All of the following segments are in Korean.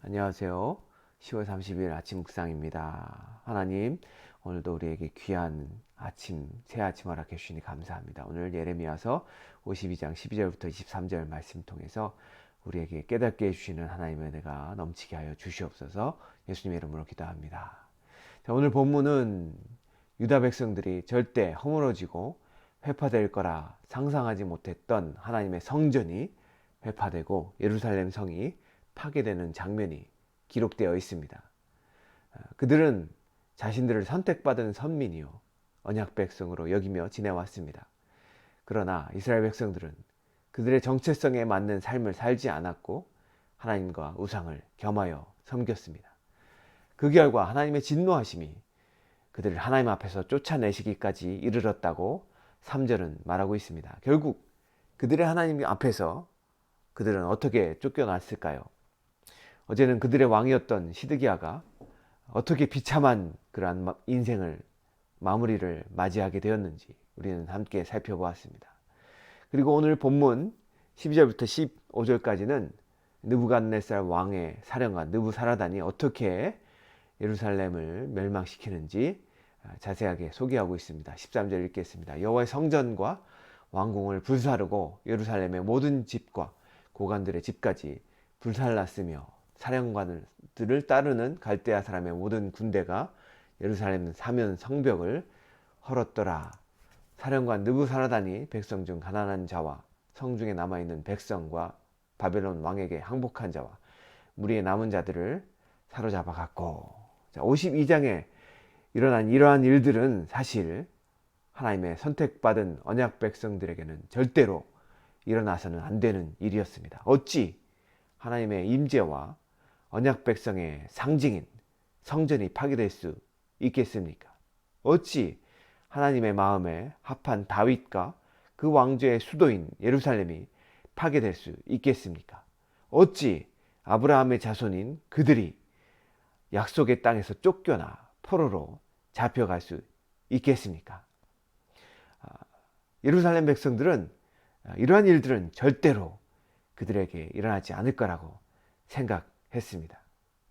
안녕하세요. 10월 30일 아침 묵상입니다. 하나님, 오늘도 우리에게 귀한 아침, 새 아침 허락해 주시니 감사합니다. 오늘 예레미야서 52장 12절부터 23절 말씀 통해서 우리에게 깨닫게 해주시는 하나님의 은혜가 넘치게 하여 주시옵소서. 예수님의 이름으로 기도합니다. 자, 오늘 본문은 유다 백성들이 절대 허물어지고 회파될 거라 상상하지 못했던 하나님의 성전이 회파되고 예루살렘 성이 파괴되는 장면이 기록되어 있습니다. 그들은 자신들을 선택받은 선민이요 언약 백성으로 여기며 지내왔습니다. 그러나 이스라엘 백성들은 그들의 정체성에 맞는 삶을 살지 않았고 하나님과 우상을 겸하여 섬겼습니다. 그 결과 하나님의 진노하심이 그들을 하나님 앞에서 쫓아내시기까지 이르렀다고 3절은 말하고 있습니다. 결국 그들의 하나님 앞에서 그들은 어떻게 쫓겨났을까요? 어제는 그들의 왕이었던 시드기야가 어떻게 비참한 그러한 인생을 마무리를 맞이하게 되었는지 우리는 함께 살펴보았습니다. 그리고 오늘 본문 12절부터 15절까지는 느부갓네살 왕의 사령관 느부사라단이 어떻게 예루살렘을 멸망시키는지 자세하게 소개하고 있습니다. 13절 읽겠습니다. 여호와의 성전과 왕궁을 불사르고 예루살렘의 모든 집과 고관들의 집까지 불살랐으며 사령관들을 따르는 갈대아 사람의 모든 군대가 예루살렘 사면 성벽을 헐었더라. 사령관 느부사라단이 백성 중 가난한 자와 성중에 남아있는 백성과 바벨론 왕에게 항복한 자와 무리의 남은 자들을 사로잡아 갔고, 52장에 일어난 이러한 일들은 사실 하나님의 선택받은 언약 백성들에게는 절대로 일어나서는 안 되는 일이었습니다. 어찌 하나님의 임재와 언약 백성의 상징인 성전이 파괴될 수 있겠습니까? 어찌 하나님의 마음에 합한 다윗과 그 왕조의 수도인 예루살렘이 파괴될 수 있겠습니까? 어찌 아브라함의 자손인 그들이 약속의 땅에서 쫓겨나 포로로 잡혀갈 수 있겠습니까? 예루살렘 백성들은 이러한 일들은 절대로 그들에게 일어나지 않을 거라고 생각했습니다.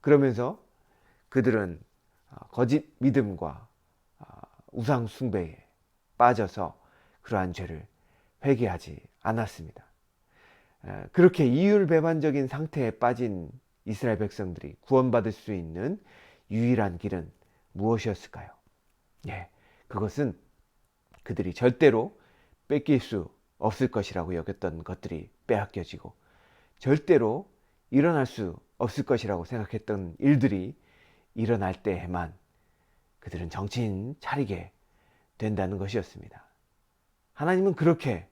그러면서 그들은 거짓 믿음과 우상 숭배에 빠져서 그러한 죄를 회개하지 않았습니다. 그렇게 이율배반적인 상태에 빠진 이스라엘 백성들이 구원받을 수 있는 유일한 길은 무엇이었을까요? 그것은 그들이 절대로 뺏길 수 없을 것이라고 여겼던 것들이 빼앗겨지고 절대로 일어날 수 없을 것이라고 생각했던 일들이 일어날 때에만 그들은 정신 차리게 된다는 것이었습니다. 하나님은 그렇게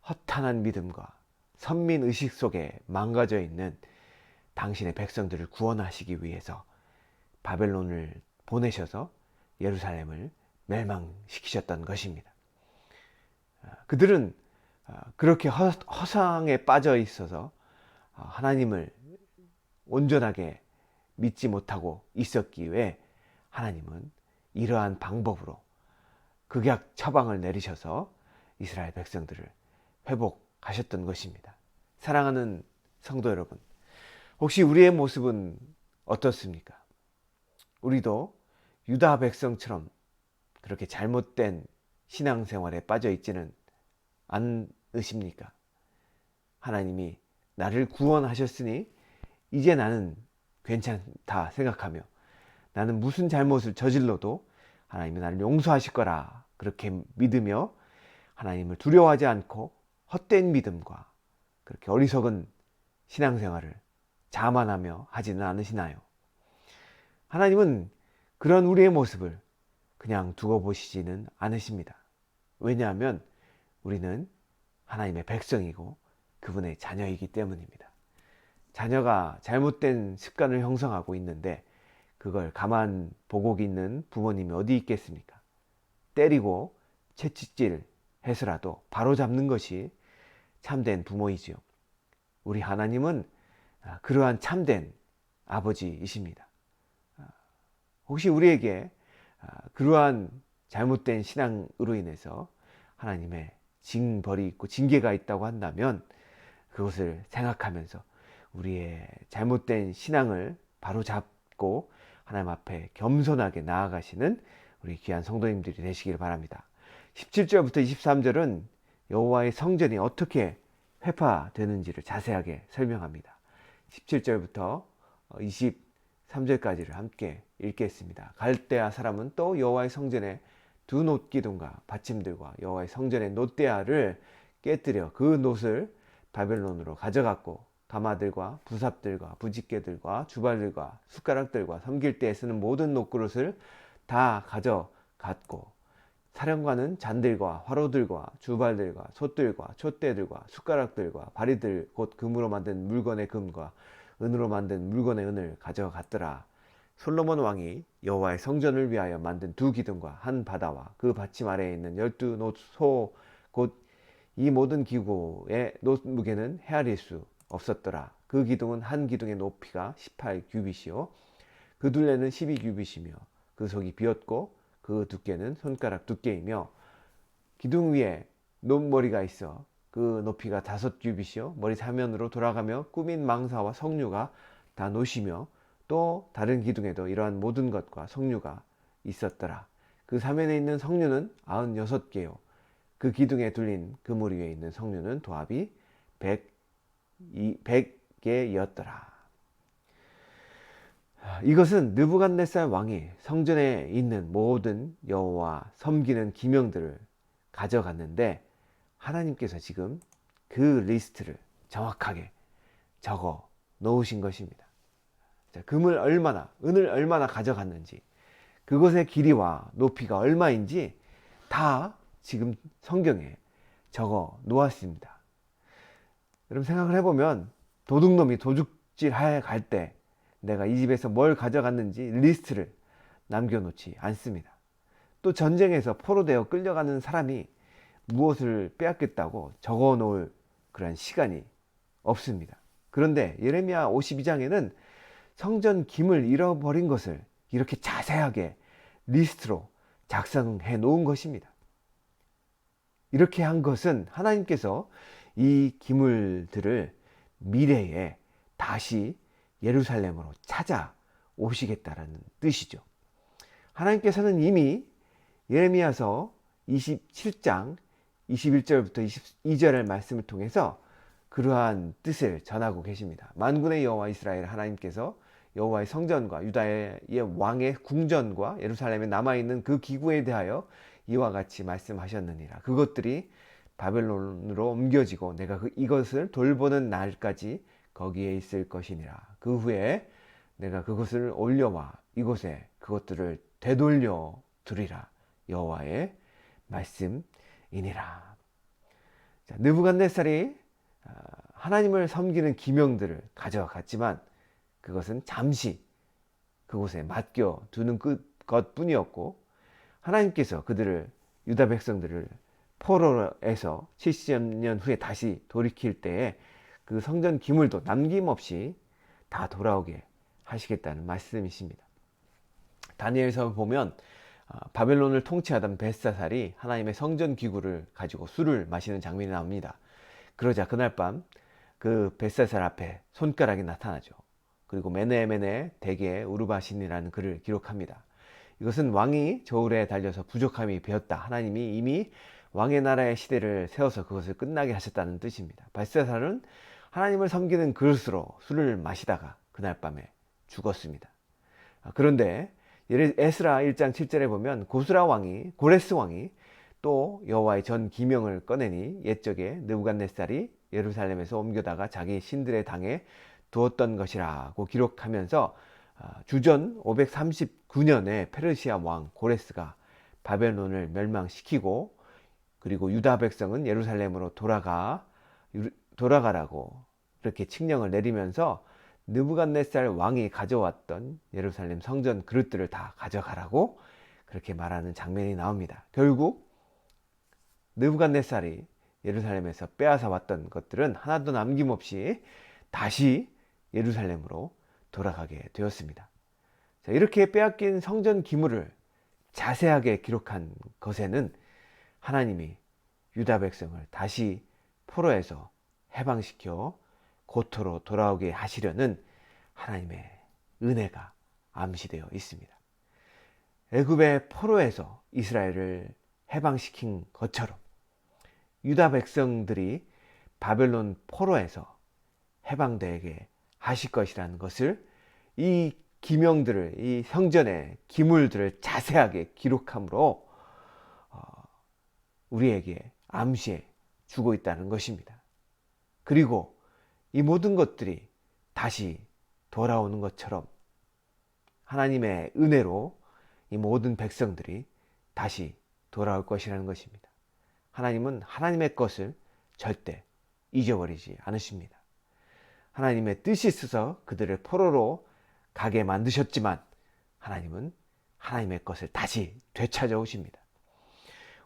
허탄한 믿음과 선민의식 속에 망가져 있는 당신의 백성들을 구원하시기 위해서 바벨론을 보내셔서 예루살렘을 멸망시키셨던 것입니다. 그들은 그렇게 허상에 빠져 있어서 하나님을 온전하게 믿지 못하고 있었기에 하나님은 이러한 방법으로 극약 처방을 내리셔서 이스라엘 백성들을 회복하셨던 것입니다. 사랑하는 성도 여러분, 혹시 우리의 모습은 어떻습니까? 우리도 유다 백성처럼 그렇게 잘못된 신앙생활에 빠져 있지는 않으십니까? 하나님이 나를 구원하셨으니 이제 나는 괜찮다 생각하며 나는 무슨 잘못을 저질러도 하나님이 나를 용서하실 거라 그렇게 믿으며 하나님을 두려워하지 않고 헛된 믿음과 그렇게 어리석은 신앙생활을 자만하며 하지는 않으시나요? 하나님은 그런 우리의 모습을 그냥 두고 보시지는 않으십니다. 왜냐하면 우리는 하나님의 백성이고 그분의 자녀이기 때문입니다. 자녀가 잘못된 습관을 형성하고 있는데 그걸 가만 보고 있는 부모님이 어디 있겠습니까? 때리고 채찍질 해서라도 바로잡는 것이 참된 부모이지요. 우리 하나님은 그러한 참된 아버지이십니다. 혹시 우리에게 그러한 잘못된 신앙으로 인해서 하나님의 징벌이 있고 징계가 있다고 한다면 그것을 생각하면서 우리의 잘못된 신앙을 바로잡고 하나님 앞에 겸손하게 나아가시는 우리 귀한 성도님들이 되시길 바랍니다. 17절부터 23절은 여호와의 성전이 어떻게 회파되는지를 자세하게 설명합니다. 17절부터 23절까지를 함께 읽겠습니다. 갈대아 사람은 또 여호와의 성전에 두 놋기둥과 받침들과 여호와의 성전의 놋대야를 깨뜨려 그 놋을 바벨론으로 가져갔고 가마들과 부삽들과 부집개들과 주발들과 숟가락들과 섬길 때에 쓰는 모든 놋그릇을 다 가져갔고 사령관은 잔들과 화로들과 주발들과 솥들과 촛대들과 숟가락들과 바리들 곧 금으로 만든 물건의 금과 은으로 만든 물건의 은을 가져갔더라. 솔로몬 왕이 여호와의 성전을 위하여 만든 두 기둥과 한 바다와 그 받침 아래에 있는 12 놋소 곧 이 모든 기구의 놋 무게는 헤아릴 수 없었더라. 그 기둥은 한 기둥의 높이가 18규빗이요 그 둘레는 12규빗이며 그 속이 비었고 그 두께는 손가락 두께이며 기둥 위에 놋머리가 있어 그 높이가 5규빗이요 머리 사면으로 돌아가며 꾸민 망사와 석류가 다 놋이며 또 다른 기둥에도 이러한 모든 것과 석류가 있었더라. 그 사면에 있는 석류는 96개요 그 기둥에 둘린 그물 위에 있는 석류는 도합이 100개였더라. 이것은 느부갓네살 왕이 성전에 있는 모든 여호와 섬기는 기명들을 가져갔는데 하나님께서 지금 그 리스트를 정확하게 적어 놓으신 것입니다. 자, 금을 얼마나, 은을 얼마나 가져갔는지, 그것의 길이와 높이가 얼마인지 다 지금 성경에 적어 놓았습니다. 여러분 생각을 해보면 도둑놈이 도둑질 할 때 내가 이 집에서 뭘 가져갔는지 리스트를 남겨놓지 않습니다. 또 전쟁에서 포로되어 끌려가는 사람이 무엇을 빼앗겠다고 적어 놓을 그런 시간이 없습니다. 그런데 예레미야 52장에는 성전 김을 잃어버린 것을 이렇게 자세하게 리스트로 작성해 놓은 것입니다. 이렇게 한 것은 하나님께서 이 기물들을 미래에 다시 예루살렘으로 찾아오시겠다라는 뜻이죠. 하나님께서는 이미 예레미야서 27장 21절부터 22절의 말씀을 통해서 그러한 뜻을 전하고 계십니다. 만군의 여호와 이스라엘 하나님께서 여호와의 성전과 유다의 왕의 궁전과 예루살렘에 남아있는 그 기구에 대하여 이와 같이 말씀하셨느니라. 그것들이 바벨론으로 옮겨지고 내가 이것을 돌보는 날까지 거기에 있을 것이니라. 그 후에 내가 그것을 올려와 이곳에 그것들을 되돌려 두리라. 여호와의 말씀이니라. 자, 느부갓네살이 하나님을 섬기는 기명들을 가져갔지만 그것은 잠시 그곳에 맡겨두는 것뿐이었고 하나님께서 그들을 유다 백성들을 포로에서 70년 후에 다시 돌이킬 때에 그 성전 기물도 남김없이 다 돌아오게 하시겠다는 말씀이십니다. 다니엘서 보면 바벨론을 통치하던 벨사살이 하나님의 성전 기구를 가지고 술을 마시는 장면이 나옵니다. 그러자 그날 밤 그 벨사살 앞에 손가락이 나타나죠. 그리고 메네메네 대개 우르바신이라는 글을 기록합니다. 이것은 왕이 저울에 달려서 부족함이 배었다. 하나님이 이미 왕의 나라의 시대를 세워서 그것을 끝나게 하셨다는 뜻입니다. 벨사살은 하나님을 섬기는 그릇으로 술을 마시다가 그날 밤에 죽었습니다. 그런데 에스라 1장 7절에 보면 고레스 왕이 또 여호와의 전 기명을 꺼내니 옛적에 느부갓네살이 예루살렘에서 옮겨다가 자기 신들의 당에 두었던 것이라고 기록하면서 주전 539년에 페르시아 왕 고레스가 바벨론을 멸망시키고 그리고 유다 백성은 예루살렘으로 돌아가라고 이렇게 칙령을 내리면서 느부갓네살 왕이 가져왔던 예루살렘 성전 그릇들을 다 가져가라고 그렇게 말하는 장면이 나옵니다. 결국 느부갓네살이 예루살렘에서 빼앗아 왔던 것들은 하나도 남김없이 다시 예루살렘으로 돌아가게 되었습니다. 자, 이렇게 빼앗긴 성전 기물을 자세하게 기록한 것에는 하나님이 유다 백성을 다시 포로에서 해방시켜 고토로 돌아오게 하시려는 하나님의 은혜가 암시되어 있습니다. 애굽의 포로에서 이스라엘을 해방시킨 것처럼 유다 백성들이 바벨론 포로에서 해방되게 하실 것이라는 것을 이 기명들을, 이 성전의 기물들을 자세하게 기록함으로 우리에게 암시해 주고 있다는 것입니다. 그리고 이 모든 것들이 다시 돌아오는 것처럼 하나님의 은혜로 이 모든 백성들이 다시 돌아올 것이라는 것입니다. 하나님은 하나님의 것을 절대 잊어버리지 않으십니다. 하나님의 뜻이 있어서 그들을 포로로 가게 만드셨지만 하나님은 하나님의 것을 다시 되찾아 오십니다.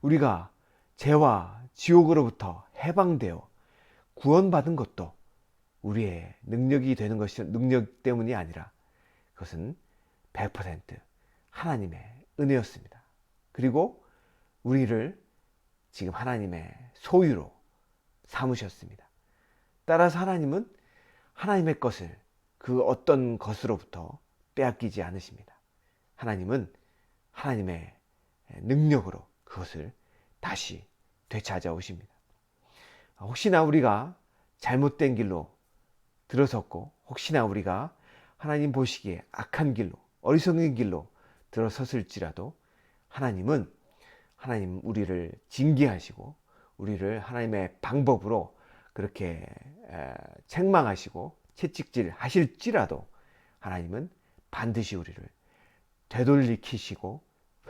우리가 죄와 지옥으로부터 해방되어 구원받은 것도 우리의 능력이 되는 것이 능력 때문이 아니라 그것은 100% 하나님의 은혜였습니다. 그리고 우리를 지금 하나님의 소유로 삼으셨습니다. 따라서 하나님은 하나님의 것을 그 어떤 것으로부터 빼앗기지 않으십니다. 하나님은 하나님의 능력으로 그것을 다시 되찾아 오십니다. 혹시나 우리가 잘못된 길로 들어섰고 혹시나 우리가 하나님 보시기에 악한 길로 어리석은 길로 들어섰을지라도 하나님은 하나님 우리를 징계하시고 우리를 하나님의 방법으로 그렇게 책망하시고 채찍질 하실지라도 하나님은 반드시 우리를 되돌리키시고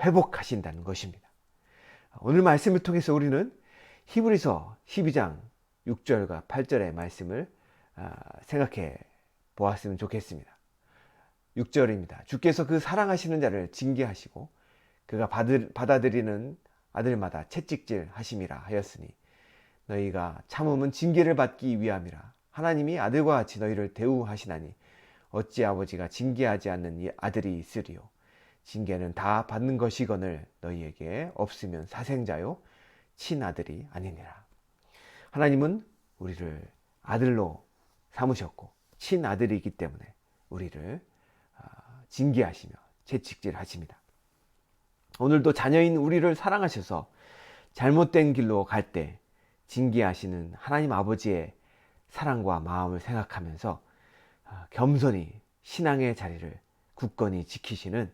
회복하신다는 것입니다. 오늘 말씀을 통해서 우리는 히브리서 12장 6절과 8절의 말씀을 생각해 보았으면 좋겠습니다. 6절입니다. 주께서 그 사랑하시는 자를 징계하시고 그가 받아들이는 아들마다 채찍질 하심이라 하였으니 너희가 참음은 징계를 받기 위함이라. 하나님이 아들과 같이 너희를 대우하시나니 어찌 아버지가 징계하지 않는 이 아들이 있으리요. 징계는 다 받는 것이거늘 너희에게 없으면 사생자요 친아들이 아니니라. 하나님은 우리를 아들로 삼으셨고 친아들이기 때문에 우리를 징계하시며 채찍질하십니다. 오늘도 자녀인 우리를 사랑하셔서 잘못된 길로 갈 때 징계하시는 하나님 아버지의 사랑과 마음을 생각하면서 겸손히 신앙의 자리를 굳건히 지키시는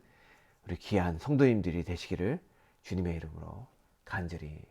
우리 귀한 성도님들이 되시기를 주님의 이름으로 간절히